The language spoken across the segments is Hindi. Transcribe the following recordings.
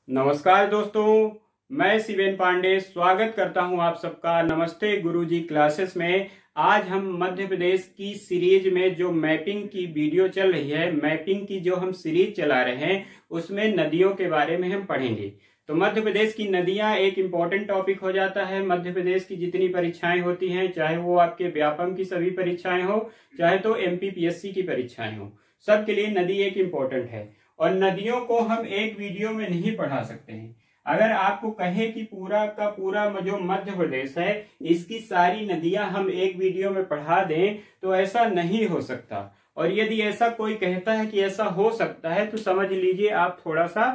नमस्कार दोस्तों, मैं शिवेन पांडे स्वागत करता हूं आप सबका नमस्ते गुरुजी क्लासेस में। आज हम मध्य प्रदेश की सीरीज में जो मैपिंग की वीडियो चल रही है, मैपिंग की जो हम सीरीज चला रहे हैं, उसमें नदियों के बारे में हम पढ़ेंगे। तो मध्य प्रदेश की नदियां एक इम्पोर्टेंट टॉपिक हो जाता है। मध्य प्रदेश की जितनी परीक्षाएं होती हैं, चाहे वो आपके व्यापम की सभी परीक्षाएं हो, चाहे तो एमपीपीएससी की परीक्षाएं हो, सबके लिए नदी एक इम्पोर्टेंट है। और नदियों को हम एक वीडियो में नहीं पढ़ा सकते हैं। अगर आपको कहे कि पूरा का पूरा जो मध्य प्रदेश है, इसकी सारी नदियां हम एक वीडियो में पढ़ा दें, तो ऐसा नहीं हो सकता। और यदि ऐसा कोई कहता है कि ऐसा हो सकता है, तो समझ लीजिए आप थोड़ा सा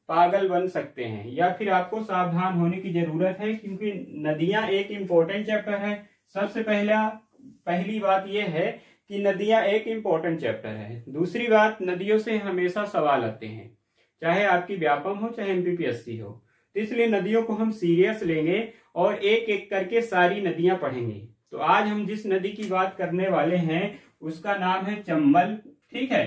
पागल बन सकते हैं, या फिर आपको सावधान होने की जरूरत है, क्योंकि नदियां एक इम्पोर्टेंट चैप्टर है। सबसे पहली बात यह है कि नदियां एक इम्पोर्टेंट चैप्टर है। दूसरी बात, नदियों से हमेशा सवाल आते हैं, चाहे आपकी व्यापम हो चाहे एमपीपीएससी हो। तो इसलिए नदियों को हम सीरियस लेंगे और एक एक करके सारी नदियां पढ़ेंगे। तो आज हम जिस नदी की बात करने वाले हैं उसका नाम है चंबल। ठीक है,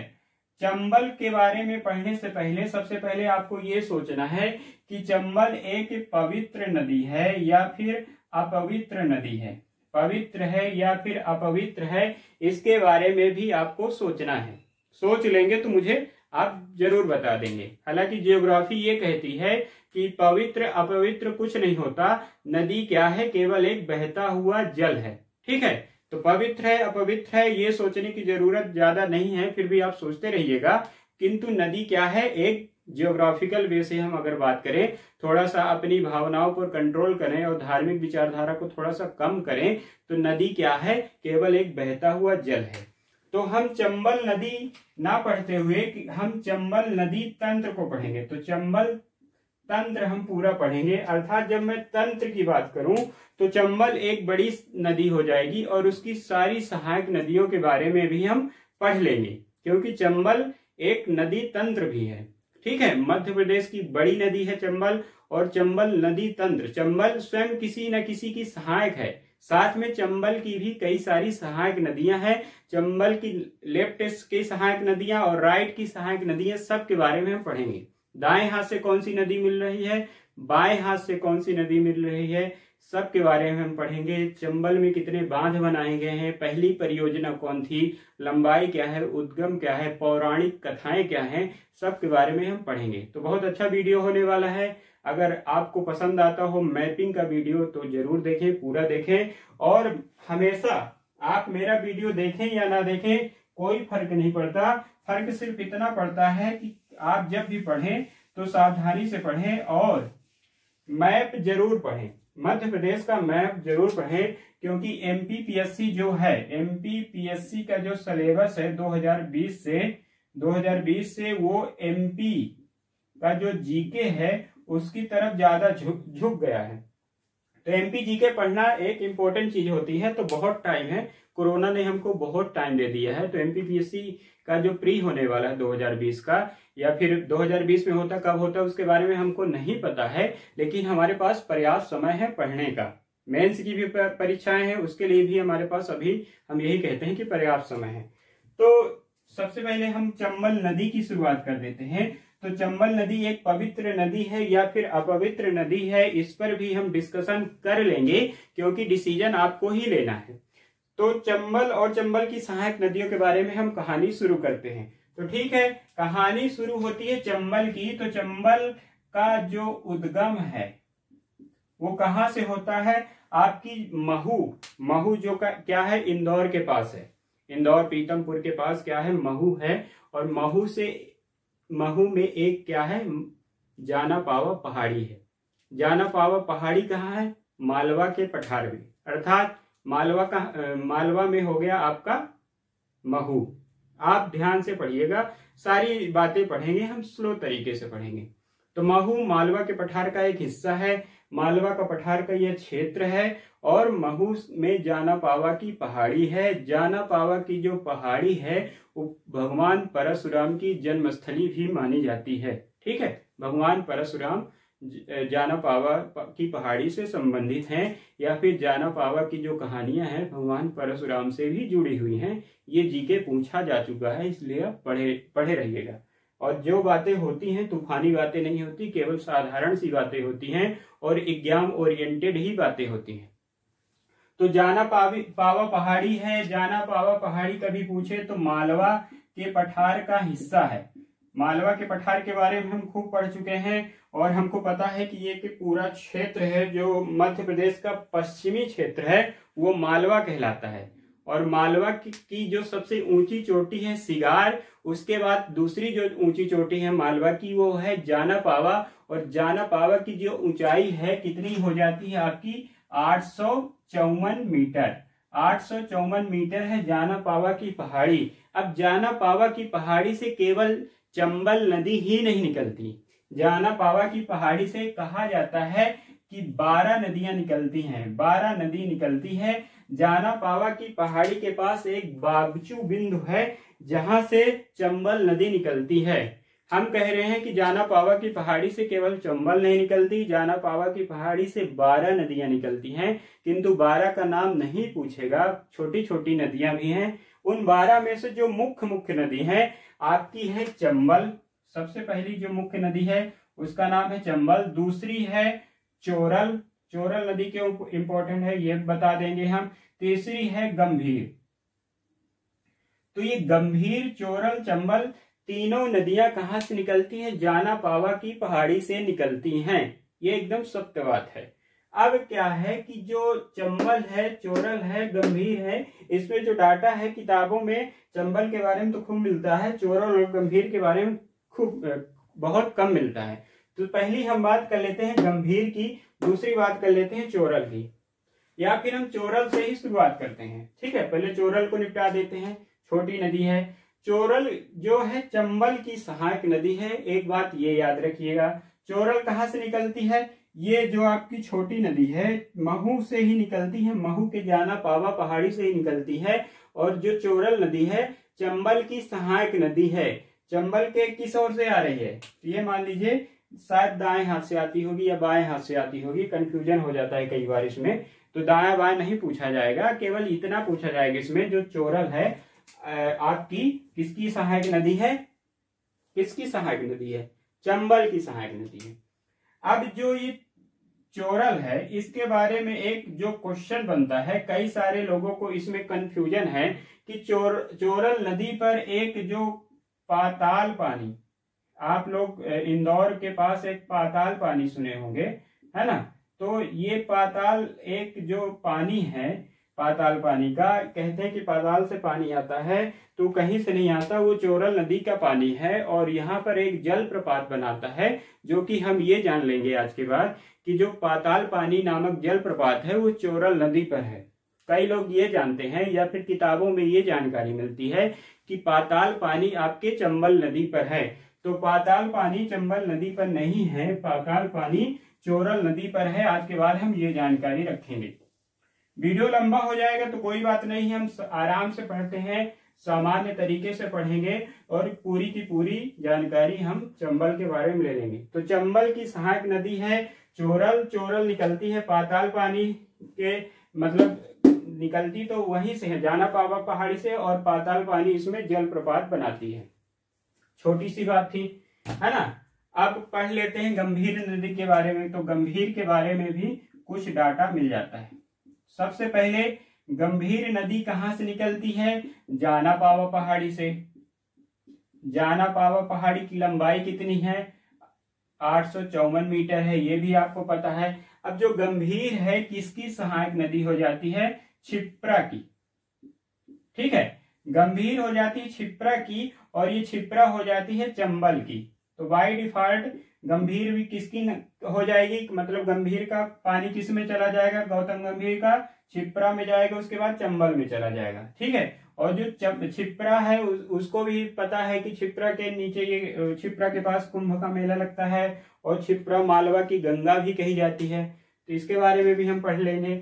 चंबल के बारे में पढ़ने से पहले सबसे पहले आपको ये सोचना है कि चंबल एक पवित्र नदी है या फिर अपवित्र नदी है। पवित्र है या फिर अपवित्र है, इसके बारे में भी आपको सोचना है। सोच लेंगे तो मुझे आप जरूर बता देंगे। हालांकि जियोग्राफी ये कहती है कि पवित्र अपवित्र कुछ नहीं होता, नदी क्या है, केवल एक बहता हुआ जल है। ठीक है, तो पवित्र है अपवित्र है ये सोचने की जरूरत ज्यादा नहीं है, फिर भी आप सोचते रहिएगा। किंतु नदी क्या है, एक जियोग्राफिकल वे से हम अगर बात करें, थोड़ा सा अपनी भावनाओं पर कंट्रोल करें और धार्मिक विचारधारा को थोड़ा सा कम करें, तो नदी क्या है, केवल एक बहता हुआ जल है। तो हम चंबल नदी ना पढ़ते हुए हम चंबल नदी तंत्र को पढ़ेंगे। तो चंबल तंत्र हम पूरा पढ़ेंगे। अर्थात जब मैं तंत्र की बात करूं तो चंबल एक बड़ी नदी हो जाएगी और उसकी सारी सहायक नदियों के बारे में भी हम पढ़ लेंगे, क्योंकि चंबल एक नदी तंत्र भी है। ठीक है, मध्य प्रदेश की बड़ी नदी है चंबल, और चंबल नदी तंत्र, चंबल स्वयं किसी न किसी की सहायक है। साथ में चंबल की भी कई सारी सहायक नदियां हैं। चंबल की लेफ्ट की सहायक नदियां और राइट की सहायक नदियां, सब के बारे में हम पढ़ेंगे। दाएं हाथ से कौन सी नदी मिल रही है, बाएं हाथ से कौन सी नदी मिल रही है, सब के बारे में हम पढ़ेंगे। चंबल में कितने बांध बनाए गए हैं, पहली परियोजना कौन थी, लंबाई क्या है, उद्गम क्या है, पौराणिक कथाएं क्या हैं, सब के बारे में हम पढ़ेंगे। तो बहुत अच्छा वीडियो होने वाला है। अगर आपको पसंद आता हो मैपिंग का वीडियो तो जरूर देखें, पूरा देखें। और हमेशा आप मेरा वीडियो देखें या ना देखें, कोई फर्क नहीं पड़ता। फर्क सिर्फ इतना पड़ता है कि आप जब भी पढ़ें तो सावधानी से पढ़ें और मैप जरूर पढ़ें, मध्य प्रदेश का मैप जरूर पढ़ें। क्योंकि एमपीपीएससी जो है, एमपीपीएससी का जो सिलेबस है 2020 से वो एमपी का जो जीके है उसकी तरफ ज्यादा झुक गया है। तो एमपी जीके पढ़ना एक इंपॉर्टेंट चीज होती है। तो बहुत टाइम है, कोरोना ने हमको बहुत टाइम दे दिया है। तो एमपीपीएससी का जो प्री होने वाला है 2020 का, या फिर 2020 में होता कब होता उसके बारे में हमको नहीं पता है, लेकिन हमारे पास पर्याप्त समय है पढ़ने का। मेंस की भी परीक्षाएं हैं, उसके लिए भी हमारे पास अभी हम यही कहते हैं कि पर्याप्त समय है। तो सबसे पहले हम चंबल नदी की शुरुआत कर देते हैं। तो चंबल नदी एक पवित्र नदी है या फिर अपवित्र नदी है, इस पर भी हम डिस्कशन कर लेंगे, क्योंकि डिसीजन आपको ही लेना है। तो चंबल और चंबल की सहायक नदियों के बारे में हम कहानी शुरू करते हैं। तो ठीक है, कहानी शुरू होती है चंबल की। तो चंबल का जो उद्गम है वो कहां से होता है, आपकी महू जो क्या है, इंदौर के पास है। इंदौर पीतमपुर के पास क्या है, महू है। और महू में एक क्या है, जाना पावा पहाड़ी है। जाना पावा पहाड़ी कहाँ है, मालवा के पठार में। अर्थात मालवा में हो गया आपका महू। आप ध्यान से पढ़िएगा, सारी बातें पढ़ेंगे हम, स्लो तरीके से पढ़ेंगे। तो महू मालवा के पठार का एक हिस्सा है, मालवा का पठार का यह क्षेत्र है। और महू में जाना पावा की पहाड़ी है। जाना पावा की जो पहाड़ी है वो भगवान परशुराम की जन्मस्थली भी मानी जाती है। ठीक है, भगवान परशुराम जाना पावा की पहाड़ी से संबंधित हैं, या फिर जाना पावा की जो कहानियां हैं भगवान परशुराम से भी जुड़ी हुई हैं। ये जीके पूछा जा चुका है, इसलिए आप पढ़े रहिएगा। और जो बातें होती हैं तूफानी बातें नहीं होती, केवल साधारण सी बातें होती हैं और एग्जाम ओरिएंटेड ही बातें होती हैं। तो जाना पावा पहाड़ी है। जाना पावा पहाड़ी कभी पूछे तो मालवा के पठार का हिस्सा है। मालवा के पठार के बारे में हम खूब पढ़ चुके हैं और हमको पता है कि ये कि पूरा क्षेत्र है जो मध्य प्रदेश का पश्चिमी क्षेत्र है वो मालवा कहलाता है। और मालवा की जो सबसे ऊंची चोटी है सिगार, उसके बाद दूसरी जो ऊंची चोटी है मालवा की वो है जाना पावा। और जाना पावा की जो ऊंचाई है कितनी हो जाती है आपकी 854 मीटर। 854 मीटर है जाना पावा की पहाड़ी। अब जाना पावा की पहाड़ी से केवल चंबल नदी ही नहीं निकलती, जाना पावा की पहाड़ी से कहा जाता है कि 12 नदियां निकलती हैं, 12 नदी निकलती है। जाना पावा की पहाड़ी के पास एक बागचू बिंदु है जहां से चंबल नदी निकलती है। हम कह रहे हैं कि जाना पावा की पहाड़ी से केवल चंबल नहीं निकलती, जाना पावा की पहाड़ी से 12 नदियां निकलती हैं, किंतु 12 का नाम नहीं पूछेगा, छोटी छोटी नदियां भी हैं। उन 12 में से जो मुख्य नदी है आपकी है चंबल। सबसे पहली जो मुख्य नदी है उसका नाम है चंबल। दूसरी है चोरल, चोरल नदी क्यों इंपॉर्टेंट है ये बता देंगे हम। तीसरी है गंभीर। तो ये गंभीर, चोरल, चंबल तीनों नदियां कहां से निकलती हैं? जाना पावा की पहाड़ी से निकलती हैं। ये एकदम सत्य बात है। अब क्या है कि जो चंबल है, चोरल है, गंभीर है, इसमें जो डाटा है किताबों में चंबल के बारे में तो खूब मिलता है, चोरल और गंभीर के बारे में बहुत कम मिलता है। तो पहली हम बात कर लेते हैं गंभीर की, दूसरी बात कर लेते हैं चोरल की, या फिर हम चोरल से ही शुरुआत करते हैं। ठीक है, पहले चोरल को निपटा देते हैं। छोटी नदी है चोरल, जो है चंबल की सहायक नदी है। एक बात ये याद रखिएगा, चोरल कहाँ से निकलती है? ये जो आपकी छोटी नदी है महू से ही निकलती है, महू के जाना पावा पहाड़ी से ही निकलती है। और जो चोरल नदी है चंबल की सहायक नदी है। चंबल के किस ओर से आ रही है? ये मान लीजिए शायद दाएं हाथ से आती होगी या बाएं हाथ से आती होगी, कंफ्यूजन हो जाता है कई बार इसमें। तो दाया बाएं नहीं पूछा जाएगा, केवल इतना पूछा जाएगा इसमें जो चोरल है आपकी किसकी सहायक नदी है? किसकी सहायक नदी है? चंबल की सहायक नदी है। अब जो ये चोरल है इसके बारे में एक जो क्वेश्चन बनता है, कई सारे लोगों को इसमें कंफ्यूजन है कि चोरल नदी पर एक जो पाताल पानी, आप लोग इंदौर के पास एक पाताल पानी सुने होंगे, है ना? तो ये पाताल एक जो पानी है, पाताल पानी का कहते हैं कि पाताल से पानी आता है, तो कहीं से नहीं आता, वो चोरल नदी का पानी है। और यहाँ पर एक जल प्रपात बनाता है, जो कि हम ये जान लेंगे आज के बाद कि जो पाताल पानी नामक जल प्रपात है वो चोरल नदी पर है। कई लोग ये जानते हैं या फिर किताबों में ये जानकारी मिलती है कि पाताल पानी आपके चंबल नदी पर है। तो पाताल पानी चंबल नदी पर नहीं है, पाताल पानी चोरल नदी पर है। आज के बाद हम ये जानकारी रखेंगे। वीडियो लंबा हो जाएगा तो कोई बात नहीं, हम आराम से पढ़ते हैं, सामान्य तरीके से पढ़ेंगे और पूरी की पूरी जानकारी हम चंबल के बारे में ले लेंगे। तो चंबल की सहायक नदी है चोरल। चोरल निकलती है पाताल पानी के, मतलब निकलती तो वहीं से है, जाना पावा पहाड़ी से, और पाताल पानी इसमें जल प्रपात बनाती है। छोटी सी बात थी, है ना? अब पढ़ लेते हैं गंभीर नदी के बारे में। तो गंभीर के बारे में भी कुछ डाटा मिल जाता है। सबसे पहले गंभीर नदी कहां से निकलती है? जाना पावा पहाड़ी से। जाना पावा पहाड़ी की लंबाई कितनी है? 854 मीटर है, ये भी आपको पता है। अब जो गंभीर है किसकी सहायक नदी हो जाती है? क्षिप्रा की। ठीक है, गंभीर हो जाती है क्षिप्रा की और ये क्षिप्रा हो जाती है चंबल की। तो बाय डिफॉल्ट गंभीर भी किसकी हो जाएगी? मतलब गंभीर का पानी किस में चला जाएगा? गौतम गंभीर का क्षिप्रा में जाएगा, उसके बाद चंबल में चला जाएगा। ठीक है, और जो क्षिप्रा है उसको भी पता है कि क्षिप्रा के नीचे ये क्षिप्रा के पास कुंभ का मेला लगता है और क्षिप्रा मालवा की गंगा भी कही जाती है। तो इसके बारे में भी हम पढ़ लेंगे।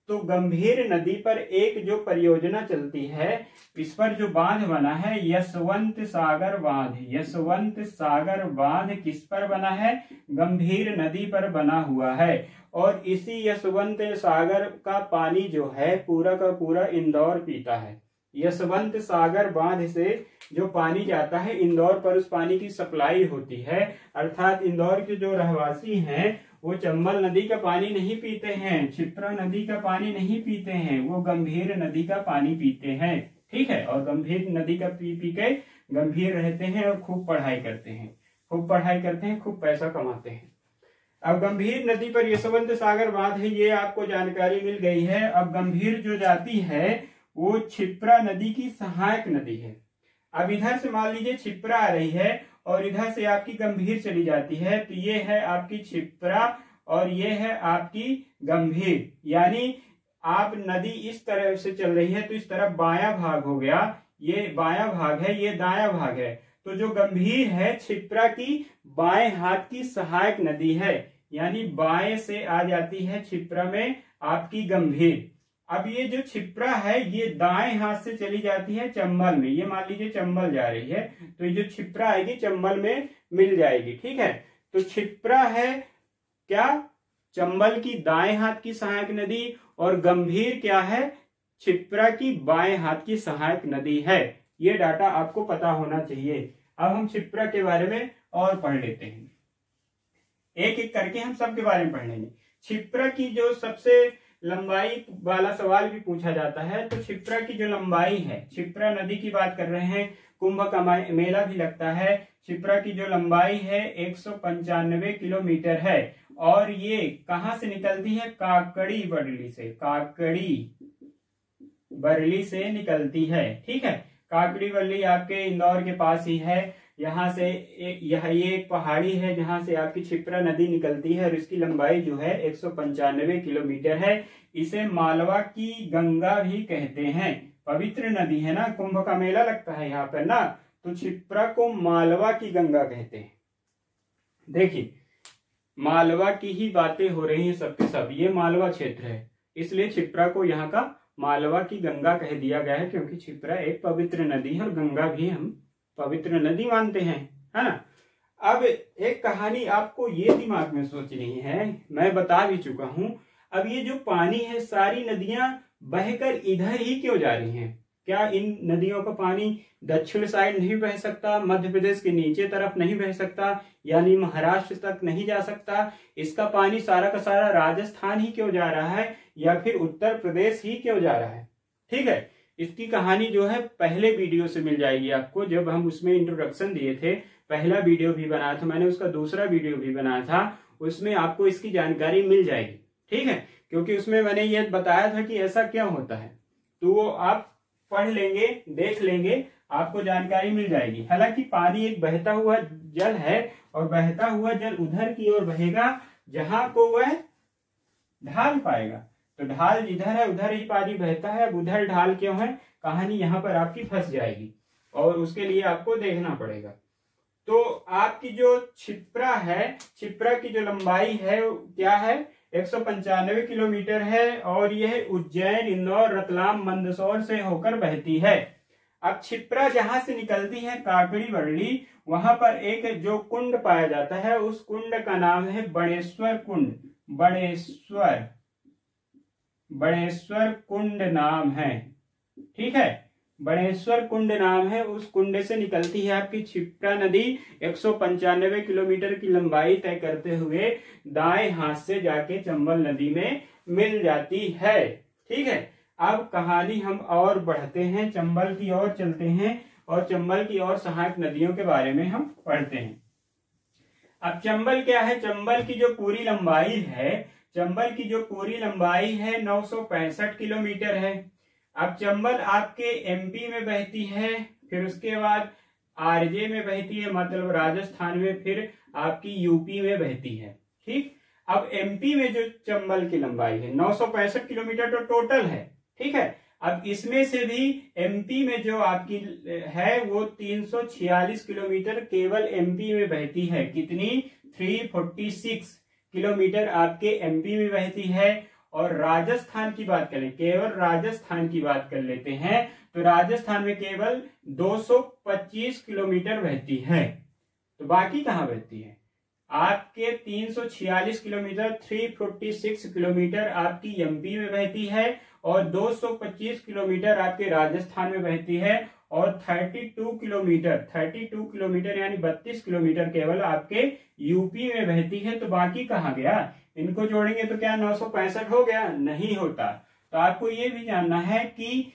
तो गंभीर नदी पर एक जो परियोजना चलती है, इस पर जो बांध बना है यशवंत सागर बांध। यशवंत सागर बांध किस पर बना है? गंभीर नदी पर बना हुआ है। और इसी यशवंत सागर का पानी जो है पूरा का पूरा इंदौर पीता है। यशवंत सागर बांध से जो पानी जाता है इंदौर पर, उस पानी की सप्लाई होती है। अर्थात इंदौर के जो रहवासी हैं वो चंबल नदी का पानी नहीं पीते हैं, क्षिप्रा नदी का पानी नहीं पीते हैं, वो गंभीर नदी का पानी पीते हैं। ठीक है, और गंभीर नदी का पी पी के गंभीर रहते हैं और खूब पढ़ाई करते हैं, खूब पढ़ाई करते हैं, खूब पैसा कमाते हैं। अब गंभीर नदी पर यशवंत सागर बांध है, ये आपको जानकारी मिल गई है। अब गंभीर जो जाती है वो क्षिप्रा नदी की सहायक नदी है। अब इधर से मान लीजिए क्षिप्रा आ रही है और इधर से आपकी गंभीर चली जाती है, तो ये है आपकी क्षिप्रा और ये है आपकी गंभीर। यानी आप नदी इस तरह से चल रही है तो इस तरफ बायां भाग हो गया, ये बायां भाग है, ये दायां भाग है। तो जो गंभीर है क्षिप्रा की बाएं हाथ की सहायक नदी है, यानी बाएं से आ जाती है क्षिप्रा में आपकी गंभीर। अब ये जो क्षिप्रा है ये दाएं हाथ से चली जाती है चंबल में। ये मान लीजिए चंबल जा रही है तो ये जो क्षिप्रा आएगी चंबल में मिल जाएगी। ठीक है, तो क्षिप्रा है क्या, चंबल की दाएं हाथ की सहायक नदी, और गंभीर क्या है, क्षिप्रा की बाएं हाथ की सहायक नदी है। ये डाटा आपको पता होना चाहिए। अब हम क्षिप्रा के बारे में और पढ़ लेते हैं, एक एक करके हम सब के बारे में पढ़ लेंगे। क्षिप्रा की जो सबसे लंबाई वाला सवाल भी पूछा जाता है, तो क्षिप्रा की जो लंबाई है, क्षिप्रा नदी की बात कर रहे हैं, कुंभ का मेला भी लगता है। क्षिप्रा की जो लंबाई है 195 किलोमीटर है और ये कहां से निकलती है, काकड़ी बरली से, काकड़ी बरली से निकलती है। ठीक है, काकड़ी बरली आपके इंदौर के पास ही है। यहाँ से ये एक पहाड़ी है जहां से आपकी क्षिप्रा नदी निकलती है और इसकी लंबाई जो है 195 किलोमीटर है। इसे मालवा की गंगा भी कहते हैं, पवित्र नदी है ना, कुंभ का मेला लगता है यहाँ पर ना, तो क्षिप्रा को मालवा की गंगा कहते हैं। देखिए मालवा की ही बातें हो रही हैं सबके सब, ये मालवा क्षेत्र है इसलिए क्षिप्रा को यहाँ का मालवा की गंगा कह दिया गया है, क्योंकि क्षिप्रा एक पवित्र नदी है और गंगा भी हम पवित्र नदी मानते हैं, है ना। अब एक कहानी आपको ये दिमाग में सोचनी है, मैं बता भी चुका हूं। अब ये जो पानी है सारी नदियां बहकर इधर ही क्यों जा रही हैं? क्या इन नदियों का पानी दक्षिण साइड नहीं बह सकता, मध्य प्रदेश के नीचे तरफ नहीं बह सकता, यानी महाराष्ट्र तक नहीं जा सकता? इसका पानी सारा का सारा राजस्थान ही क्यों जा रहा है या फिर उत्तर प्रदेश ही क्यों जा रहा है? ठीक है, इसकी कहानी जो है पहले वीडियो से मिल जाएगी आपको, जब हम उसमें इंट्रोडक्शन दिए थे, पहला वीडियो भी बनाया था मैंने, उसका दूसरा वीडियो भी बनाया था, उसमें आपको इसकी जानकारी मिल जाएगी। ठीक है, क्योंकि उसमें मैंने ये बताया था कि ऐसा क्यों होता है, तो वो आप पढ़ लेंगे, देख लेंगे, आपको जानकारी मिल जाएगी। हालांकि पानी एक बहता हुआ जल है और बहता हुआ जल उधर की ओर बहेगा जहां को वह ढाल पाएगा, तो ढाल जिधर है उधर ही पानी बहता है। अब उधर ढाल क्यों है, कहानी यहाँ पर आपकी फंस जाएगी और उसके लिए आपको देखना पड़ेगा। तो आपकी जो क्षिप्रा है, क्षिप्रा की जो लंबाई है क्या है, 195 किलोमीटर है और यह उज्जैन, इंदौर, रतलाम, मंदसौर से होकर बहती है। अब क्षिप्रा जहां से निकलती है काकड़ी बरली, वहां पर एक जो कुंड पाया जाता है, उस कुंड का नाम है बड़ेश्वर कुंड। बड़ेश्वर कुंड नाम है। ठीक है, बड़ेश्वर कुंड नाम है, उस कुंड से निकलती है आपकी क्षिप्रा नदी। 195 किलोमीटर की लंबाई तय करते हुए दाएं हाथ से जाके चंबल नदी में मिल जाती है। ठीक है, अब कहानी हम और बढ़ते हैं, चंबल की ओर चलते हैं और चंबल की और सहायक नदियों के बारे में हम पढ़ते हैं। अब चंबल क्या है, चंबल की जो पूरी लंबाई है, चंबल की जो पूरी लंबाई है 965 किलोमीटर है। अब चंबल आपके एमपी में बहती है, फिर उसके बाद आरजे में बहती है, मतलब राजस्थान में, फिर आपकी यूपी में बहती है। ठीक, अब एमपी में जो चंबल की लंबाई है 965 किलोमीटर तो टोटल है। ठीक है, अब इसमें से भी एमपी में जो आपकी है वो 346 किलोमीटर केवल एमपी में बहती है। कितनी, 346 किलोमीटर आपके एमपी में बहती है। और राजस्थान की बात करें, केवल राजस्थान की बात कर लेते हैं, तो राजस्थान में केवल 225 किलोमीटर बहती है। तो बाकी कहाँ बहती है, आपके 346 किलोमीटर 346 किलोमीटर आपकी एमपी में बहती है और 225 किलोमीटर आपके राजस्थान में बहती है और 32 किलोमीटर यानी 32 किलोमीटर केवल आपके यूपी में बहती है। तो बाकी कहाँ गया? इनको जोड़ेंगे तो क्या 965 हो गया? नहीं होता। तो आपको ये भी जानना है कि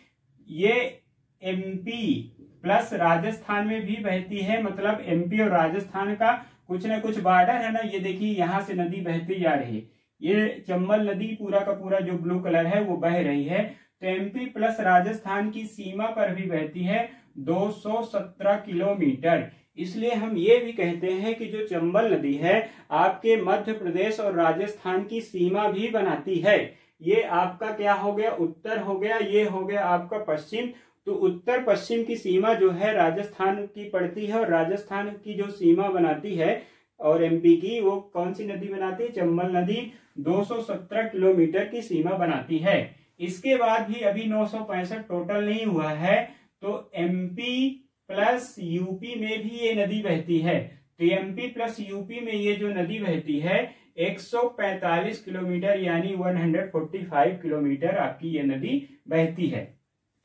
ये एमपी प्लस राजस्थान में भी बहती है, मतलब एमपी और राजस्थान का कुछ ना कुछ बॉर्डर है ना। ये देखिए यहाँ से नदी बहती जा रही है, ये चंबल नदी पूरा का पूरा जो ब्लू कलर है वो बह रही है। तो एमपी प्लस राजस्थान की सीमा पर भी बहती है 217 किलोमीटर। इसलिए हम ये भी कहते हैं कि जो चंबल नदी है आपके मध्य प्रदेश और राजस्थान की सीमा भी बनाती है। ये आपका क्या हो गया? उत्तर हो गया, ये हो गया आपका पश्चिम। तो उत्तर पश्चिम की सीमा जो है राजस्थान की पड़ती है और राजस्थान की जो सीमा बनाती है और एमपी की वो कौन सी नदी बनाती है? चंबल नदी 217 किलोमीटर की सीमा बनाती है। इसके बाद भी अभी 965 टोटल नहीं हुआ है, तो एमपी प्लस यूपी में भी ये नदी बहती है। तो एमपी प्लस यूपी में ये जो नदी बहती है 145 किलोमीटर यानी 145 किलोमीटर आपकी ये नदी बहती है।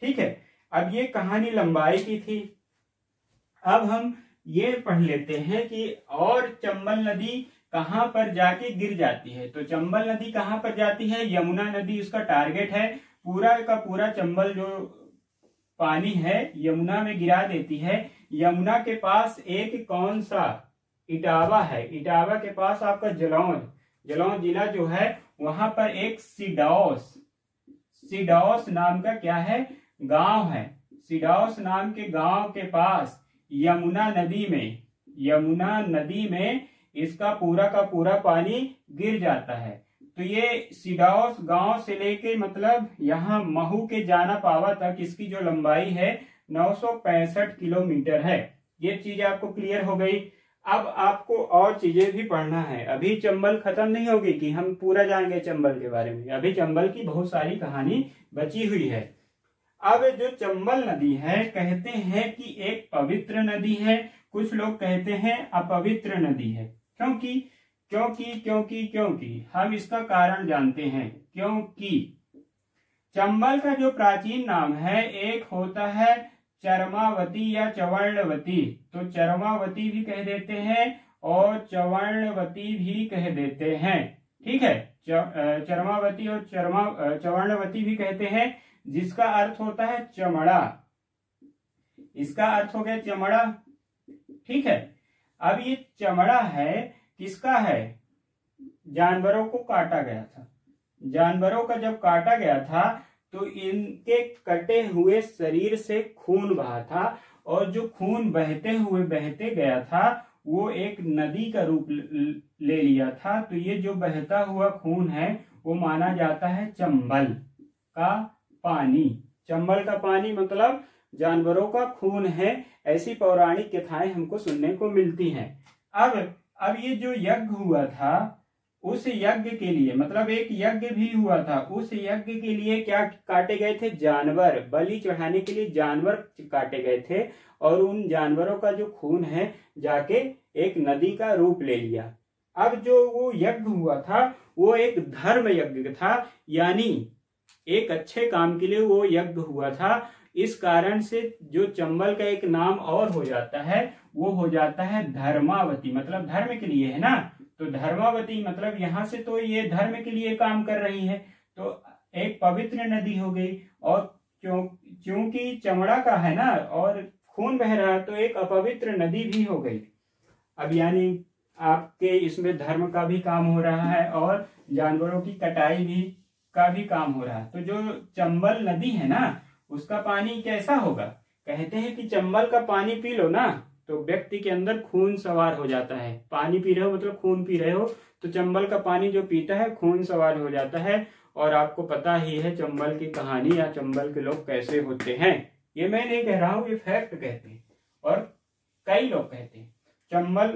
ठीक है, अब ये कहानी लंबाई की थी। अब हम ये पढ़ लेते हैं कि और चंबल नदी कहां पर जाके गिर जाती है। तो चंबल नदी कहां पर जाती है? यमुना नदी उसका टारगेट है। पूरा का पूरा चंबल जो पानी है यमुना में गिरा देती है। यमुना के पास एक कौन सा? इटावा है। इटावा के पास आपका जलौन जिला जो है वहां पर एक सिडौस नाम का क्या है? गांव है। सिडौस नाम के गांव के पास यमुना नदी में इसका पूरा का पूरा पानी गिर जाता है। तो ये सिडौस गांव से लेके मतलब यहाँ महू के जाना पावा तक इसकी जो लंबाई है 965 किलोमीटर है। ये चीज आपको क्लियर हो गई। अब आपको और चीजें भी पढ़ना है। अभी चंबल खत्म नहीं होगी कि हम पूरा जाएंगे चंबल के बारे में। अभी चंबल की बहुत सारी कहानी बची हुई है। अब जो चंबल नदी है कहते हैं कि एक पवित्र नदी है, कुछ लोग कहते हैं अपवित्र नदी है। क्योंकि हम इसका कारण जानते हैं। क्योंकि चंबल का जो प्राचीन नाम है एक होता है चरमावती या चवर्णवती। तो चरमावती भी कह देते हैं और चवर्णवती भी कह देते हैं। ठीक है, चरमावती और चवर्णवती भी कहते हैं, जिसका अर्थ होता है चमड़ा। इसका अर्थ हो गया चमड़ा। ठीक है, अब ये चमड़ा है किसका है? जानवरों को काटा गया था। जानवरों का जब काटा गया था तो इनके कटे हुए शरीर से खून बहा था और जो खून बहते गया था वो एक नदी का रूप ले लिया था। तो ये जो बहता हुआ खून है वो माना जाता है चंबल का पानी। चंबल का पानी मतलब जानवरों का खून है। ऐसी पौराणिक कथाएं हमको सुनने को मिलती हैं। अब ये जो यज्ञ हुआ था उस यज्ञ के लिए मतलब एक यज्ञ भी हुआ था। उस यज्ञ के लिए क्या काटे गए थे? जानवर। बलि चढ़ाने के लिए जानवर काटे गए थे और उन जानवरों का जो खून है जाके एक नदी का रूप ले लिया। अब जो वो यज्ञ हुआ था वो एक धर्म यज्ञ था, यानी एक अच्छे काम के लिए वो यज्ञ हुआ था। इस कारण से जो चंबल का एक नाम और हो जाता है वो हो जाता है धर्मावती। मतलब धर्म के लिए है ना, तो धर्मावती मतलब यहाँ से तो ये धर्म के लिए काम कर रही है, तो एक पवित्र नदी हो गई। और क्योंकि चमड़ा का है ना और खून बह रहा है तो एक अपवित्र नदी भी हो गई। अब यानी आपके इसमें धर्म का भी काम हो रहा है और जानवरों की कटाई भी का भी काम हो रहा है। तो जो चंबल नदी है ना उसका पानी कैसा होगा? कहते हैं कि चंबल का पानी पी लो ना तो व्यक्ति के अंदर खून सवार हो जाता है। पानी पी रहे हो मतलब खून पी रहे हो, तो चंबल का पानी जो पीता है खून सवार हो जाता है। और आपको पता ही है चंबल की कहानी या चंबल के लोग कैसे होते हैं। ये मैं नहीं कह रहा हूँ, ये फैक्ट कहते हैं और कई लोग कहते हैं। चंबल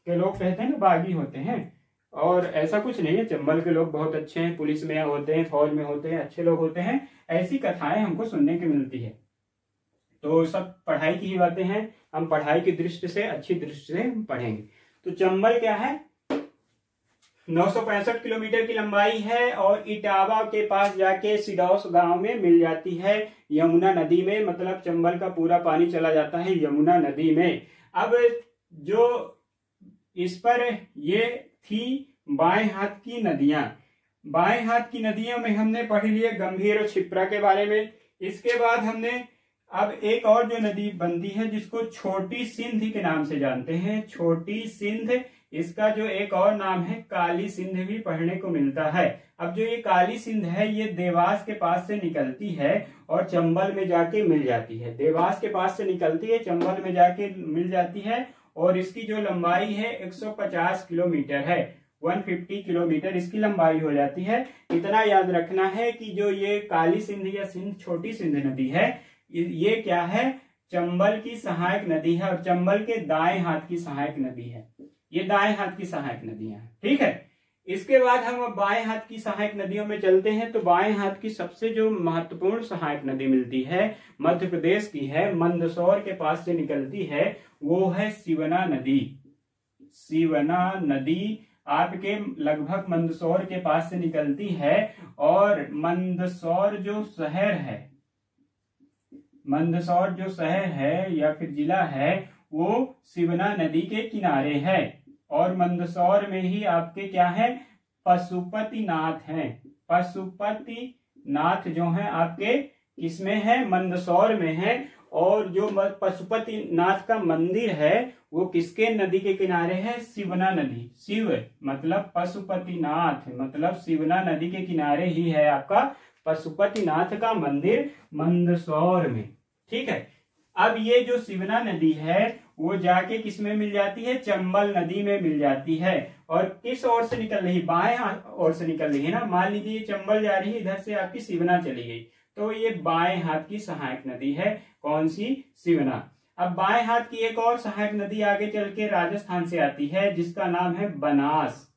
के लोग कहते हैं ना बागी होते हैं, और ऐसा कुछ नहीं है। चंबल के लोग बहुत अच्छे हैं, पुलिस में होते हैं, फौज में होते हैं, अच्छे लोग होते हैं। ऐसी कथाएं हमको सुनने की मिलती है। तो सब पढ़ाई की ही बातें हैं, हम पढ़ाई की दृष्टि से अच्छी दृष्टि से पढ़ेंगे। तो चंबल क्या है? 965 किलोमीटर की लंबाई है और इटावा के पास जाके सिडौस गांव में मिल जाती है यमुना नदी में। मतलब चंबल का पूरा पानी चला जाता है यमुना नदी में। अब जो इस पर ये थी बाएं हाथ की नदियां। बाएं हाथ की नदियों में हमने पढ़ लिया गंभीर और क्षिप्रा के बारे में। इसके बाद हमने अब एक और जो नदी बनती है जिसको छोटी सिंध के नाम से जानते हैं, छोटी सिंध। इसका जो एक और नाम है काली सिंध भी पढ़ने को मिलता है। अब जो ये काली सिंध है ये देवास के पास से निकलती है और चंबल में जाके मिल जाती है। देवास के पास से निकलती है, चंबल में जाके मिल जाती है और इसकी जो लंबाई है 150 किलोमीटर है। 150 किलोमीटर इसकी लंबाई हो जाती है। इतना याद रखना है कि जो ये काली सिंध या सिंध छोटी सिंध नदी है ये क्या है, चंबल की सहायक नदी है और चंबल के दाएं हाथ की सहायक नदी है। ये दाएं हाथ की सहायक नदियां हैं, ठीक है। इसके बाद हम बाएं हाथ की सहायक नदियों में चलते हैं। तो बाएं हाथ की सबसे जो महत्वपूर्ण सहायक नदी मिलती है मध्य प्रदेश की है, मंदसौर के पास से निकलती है, वो है शिवना नदी। शिवना नदी आपके लगभग मंदसौर के पास से निकलती है और मंदसौर जो शहर है, मंदसौर जो शहर है या फिर जिला है वो शिवना नदी के किनारे है। और मंदसौर में ही आपके क्या है, पशुपतिनाथ है। पशुपतिनाथ जो है आपके किसमें है, मंदसौर में है। और जो पशुपतिनाथ का मंदिर है वो किसके नदी के किनारे है, शिवना नदी। शिव मतलब पशुपतिनाथ मतलब शिवना नदी के किनारे ही है आपका पशुपतिनाथ का मंदिर मंदसौर में, ठीक है। अब ये जो शिवना नदी है वो जाके किस में मिल जाती है, चंबल नदी में मिल जाती है। और किस ओर से निकल रही, बाएं ओर से निकल रही है ना। मान लीजिए चंबल जा रही है, इधर से आपकी शिवना चली गई, तो ये बाएं हाथ की सहायक नदी है। कौन सी, शिवना। अब बाएं हाथ की एक और सहायक नदी आगे चल के राजस्थान से आती है जिसका नाम है बनास।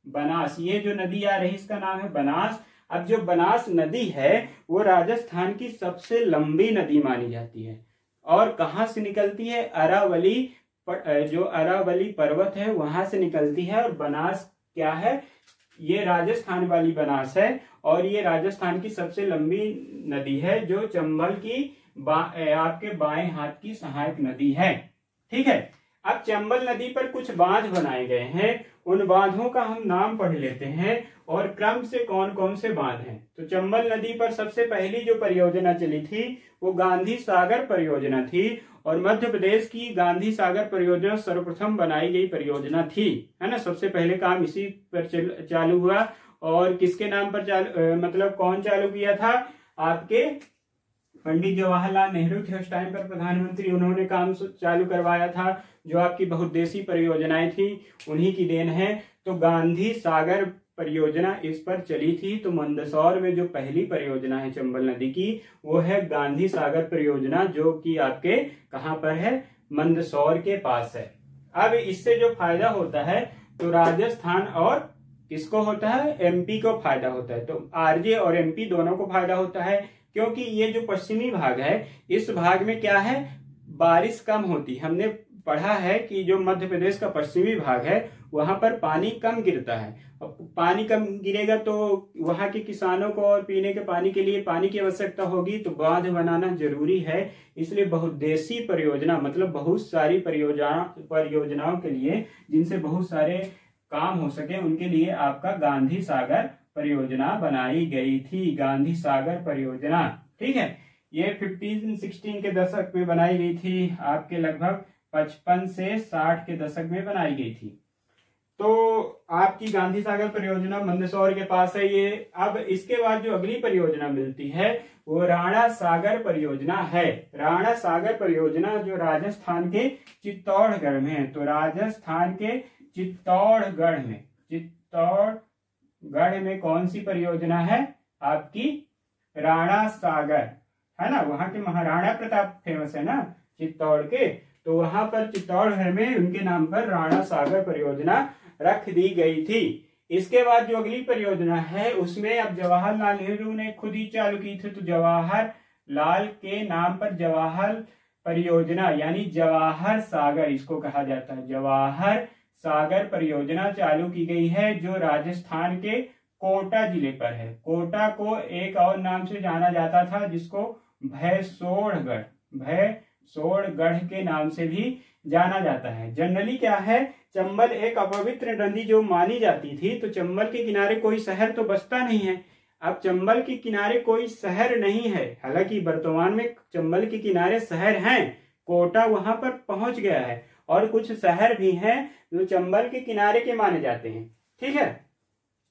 बनास, ये जो नदी आ रही इसका नाम है बनास। अब जो बनास नदी है वो राजस्थान की सबसे लंबी नदी मानी जाती है। और कहां से निकलती है, अरावली, जो अरावली पर्वत है वहां से निकलती है। और बनास क्या है, ये राजस्थान वाली बनास है और ये राजस्थान की सबसे लंबी नदी है जो चंबल की आपके बाएं हाथ की सहायक नदी है, ठीक है। अब चंबल नदी पर कुछ बांध बनाए गए हैं, उन बांधों का हम नाम पढ़ लेते हैं और क्रम से कौन कौन से बांध हैं। तो चंबल नदी पर सबसे पहली जो परियोजना चली थी वो गांधी सागर परियोजना थी और मध्य प्रदेश की गांधी सागर परियोजना सर्वप्रथम बनाई गई परियोजना थी, है ना। सबसे पहले काम इसी पर चालू हुआ। और किसके नाम पर मतलब कौन चालू किया था, आपके पंडित जवाहरलाल नेहरू थे उस टाइम पर प्रधानमंत्री, उन्होंने काम चालू करवाया था। जो आपकी बहुउद्देशीय परियोजनाएं थी उन्हीं की देन है। तो गांधी सागर परियोजना इस पर चली थी। तो मंदसौर में जो पहली परियोजना है चंबल नदी की वो है गांधी सागर परियोजना, जो कि आपके कहां पर है, मंदसौर के पास है। अब इससे जो फायदा होता है तो राजस्थान और किसको होता है, एमपी को फायदा होता है। तो आरजे और एमपी दोनों को फायदा होता है क्योंकि ये जो पश्चिमी भाग है इस भाग में क्या है, बारिश कम होती। हमने पढ़ा है कि जो मध्य प्रदेश का पश्चिमी भाग है वहां पर पानी कम गिरता है। अब पानी कम गिरेगा तो वहां के किसानों को और पीने के पानी के लिए पानी की आवश्यकता होगी, तो बांध बनाना जरूरी है। इसलिए बहुउद्देशीय परियोजना मतलब बहुत सारी परियोजनाओं के लिए जिनसे बहुत सारे काम हो सके उनके लिए आपका गांधी सागर परियोजना बनाई गई थी। गांधी सागर परियोजना, ठीक है। ये 15-16 के दशक में बनाई गई थी, आपके लगभग 55 से 60 के दशक में बनाई गई थी। तो आपकी गांधी सागर परियोजना मंदसौर के पास है ये। अब इसके बाद जो अगली परियोजना मिलती है वो राणा सागर परियोजना है। राणा सागर परियोजना जो राजस्थान के चित्तौड़गढ़ में है। तो राजस्थान के चित्तौड़गढ़ में कौन सी परियोजना है, आपकी राणा सागर, है ना। वहां के महाराणा प्रताप फेमस है ना चित्तौड़ के, तो वहां पर चित्तौड़गढ़ में उनके नाम पर राणा सागर परियोजना रख दी गई थी। इसके बाद जो अगली परियोजना है उसमें अब जवाहरलाल नेहरू ने खुद ही चालू की थी। तो जवाहरलाल के नाम पर जवाहर परियोजना यानी जवाहर सागर इसको कहा जाता है, जवाहर सागर परियोजना चालू की गई है, जो राजस्थान के कोटा जिले पर है। कोटा को एक और नाम से जाना जाता था, जिसको भैंसोड़गढ़ के नाम से भी जाना जाता है। जनरली क्या है, चंबल एक अपवित्र नदी जो मानी जाती थी, तो चंबल के किनारे कोई शहर तो बसता नहीं है। अब चंबल के किनारे कोई शहर नहीं है, हालांकि वर्तमान में चंबल के किनारे शहर हैं, कोटा वहां पर पहुंच गया है, और कुछ शहर भी हैं जो चंबल के किनारे के माने जाते हैं। ठीक है,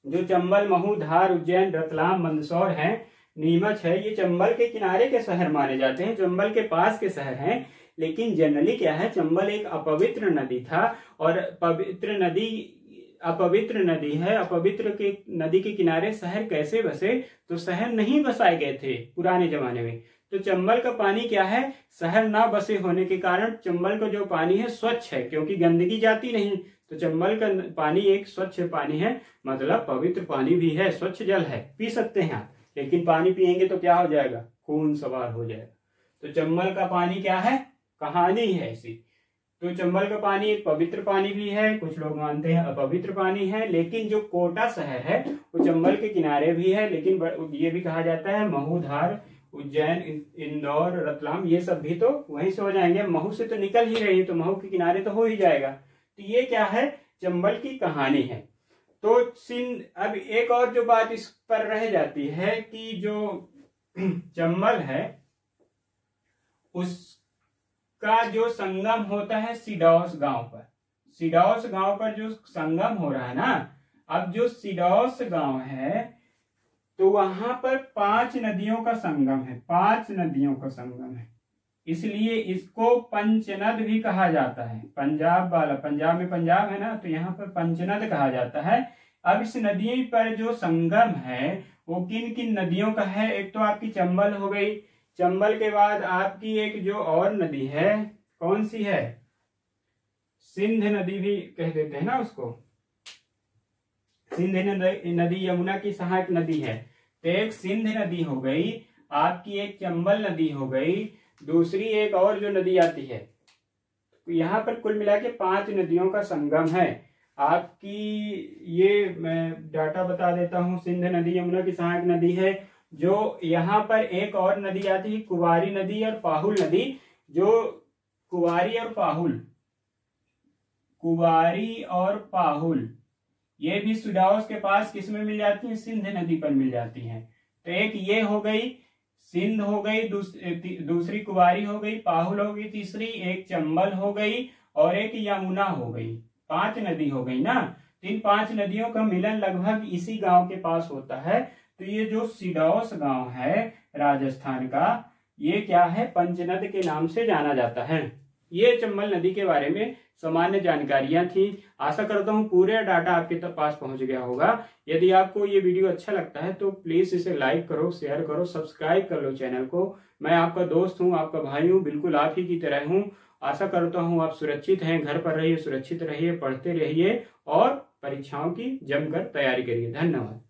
जो चंबल, महू, धार, उज्जैन, रतलाम, मंदसौर है, नीमच है, ये चंबल के किनारे के शहर माने जाते हैं, चंबल के पास के शहर हैं। लेकिन जनरली क्या है, चंबल एक अपवित्र नदी था, और अपवित्र नदी है। अपवित्र के नदी के किनारे शहर कैसे बसे, तो शहर नहीं बसाए गए थे पुराने जमाने में। तो चंबल का पानी क्या है, शहर ना बसे होने के कारण चंबल का जो पानी है स्वच्छ है, क्योंकि गंदगी जाती नहीं। तो चंबल का पानी एक स्वच्छ पानी है, मतलब पवित्र पानी भी है, स्वच्छ जल है, पी सकते हैं आप। लेकिन पानी पिएंगे तो क्या हो जाएगा, खून सवार हो जाएगा। तो चंबल का पानी क्या है, कहानी है ऐसी। तो चंबल का पानी एक पवित्र पानी भी है, कुछ लोग मानते हैं अपवित्र पानी है। लेकिन जो कोटा शहर है वो चंबल के किनारे भी है, लेकिन ये भी कहा जाता है महू, धार, उज्जैन, इंदौर, रतलाम, ये सब भी तो वहीं से हो जाएंगे। महू से तो निकल ही रही है, तो महू के किनारे तो हो ही जाएगा। तो ये क्या है, चंबल की कहानी है। तो सिंध, अब एक और जो बात इस पर रह जाती है कि जो चंबल है उसका जो संगम होता है सिडौस गांव पर। सिडौस गांव पर जो संगम हो रहा है ना, अब जो सिडौस गांव है तो वहां पर 5 नदियों का संगम है, 5 नदियों का संगम है, इसलिए इसको पंचनद भी कहा जाता है। पंजाब वाला, पंजाब में पंजाब है ना, तो यहाँ पर पंचनद कहा जाता है। अब इस नदी पर जो संगम है वो किन किन नदियों का है, एक तो आपकी चंबल हो गई, चंबल के बाद आपकी एक जो और नदी है, कौन सी है, सिंध नदी भी कह देते हैं ना उसको, सिंध नदी यमुना की सहायक नदी है। तो एक सिंध नदी हो गई आपकी, एक चंबल नदी हो गई, दूसरी एक और जो नदी आती है। तो यहाँ पर कुल मिला के 5 नदियों का संगम है आपकी। ये मैं डाटा बता देता हूँ, सिंध नदी यमुना की सहायक नदी है। जो यहाँ पर एक और नदी आती है कुवारी नदी और पाहुल नदी, जो कुवारी और पाहुल ये भी सुडाउस के पास किसमें मिल जाती है, सिंध नदी पर मिल जाती हैं। तो एक ये हो गई, सिंध हो गई, दूसरी कुवारी हो गई, पाहुल हो गई तीसरी, एक चंबल हो गई और एक यमुना हो गई। 5 नदी हो गई ना। तो इन 5 नदियों का मिलन लगभग इसी गांव के पास होता है। तो ये जो सिडौस गांव है राजस्थान का, ये क्या है, पंचनद के नाम से जाना जाता है। ये चंबल नदी के बारे में सामान्य जानकारियां थी। आशा करता हूं पूरे डाटा आपके पास पहुंच गया होगा। यदि आपको ये वीडियो अच्छा लगता है तो प्लीज इसे लाइक करो, शेयर करो, सब्सक्राइब कर लो चैनल को। मैं आपका दोस्त हूं, आपका भाई हूं, बिल्कुल आप ही की तरह हूं। आशा करता हूं आप सुरक्षित हैं, घर पर रहिए, सुरक्षित रहिए, पढ़ते रहिए और परीक्षाओं की जमकर तैयारी करिए। धन्यवाद।